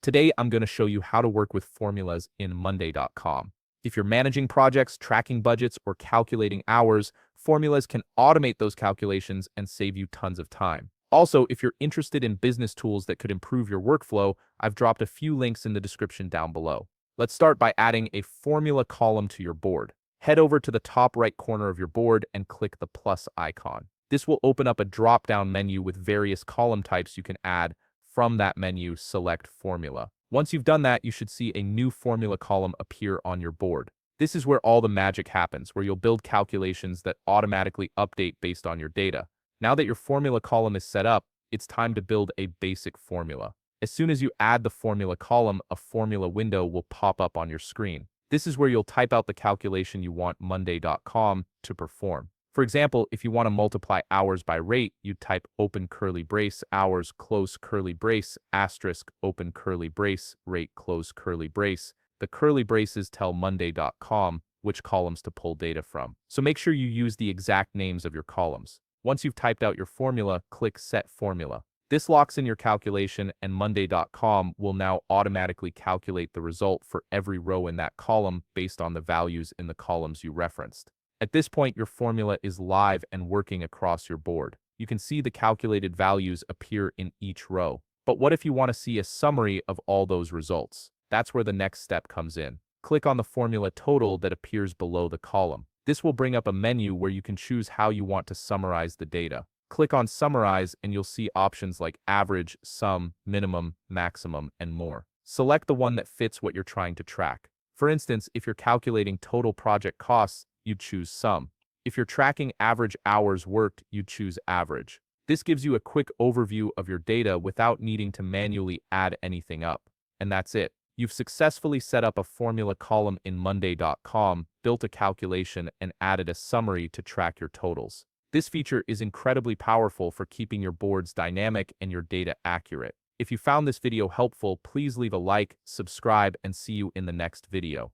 Today, I'm going to show you how to work with formulas in Monday.com. If you're managing projects, tracking budgets, or calculating hours, formulas can automate those calculations and save you tons of time. Also, if you're interested in business tools that could improve your workflow, I've dropped a few links in the description down below. Let's start by adding a formula column to your board. Head over to the top right corner of your board and click the plus icon. This will open up a drop-down menu with various column types you can add. From that menu, select Formula. Once you've done that, you should see a new formula column appear on your board. This is where all the magic happens, where you'll build calculations that automatically update based on your data. Now that your formula column is set up, it's time to build a basic formula. As soon as you add the formula column, a formula window will pop up on your screen. This is where you'll type out the calculation you want Monday.com to perform. For example, if you want to multiply hours by rate, you type open curly brace, hours, close curly brace, asterisk, open curly brace, rate, close curly brace. The curly braces tell Monday.com which columns to pull data from. So make sure you use the exact names of your columns. Once you've typed out your formula, click Set Formula. This locks in your calculation, and Monday.com will now automatically calculate the result for every row in that column based on the values in the columns you referenced. At this point, your formula is live and working across your board. You can see the calculated values appear in each row. But what if you want to see a summary of all those results? That's where the next step comes in. Click on the formula total that appears below the column. This will bring up a menu where you can choose how you want to summarize the data. Click on Summarize and you'll see options like average, sum, minimum, maximum, and more. Select the one that fits what you're trying to track. For instance, if you're calculating total project costs, you'd choose sum. If you're tracking average hours worked, you'd choose average. This gives you a quick overview of your data without needing to manually add anything up. And that's it. You've successfully set up a formula column in Monday.com, built a calculation, and added a summary to track your totals. This feature is incredibly powerful for keeping your boards dynamic and your data accurate. If you found this video helpful, please leave a like, subscribe, and see you in the next video.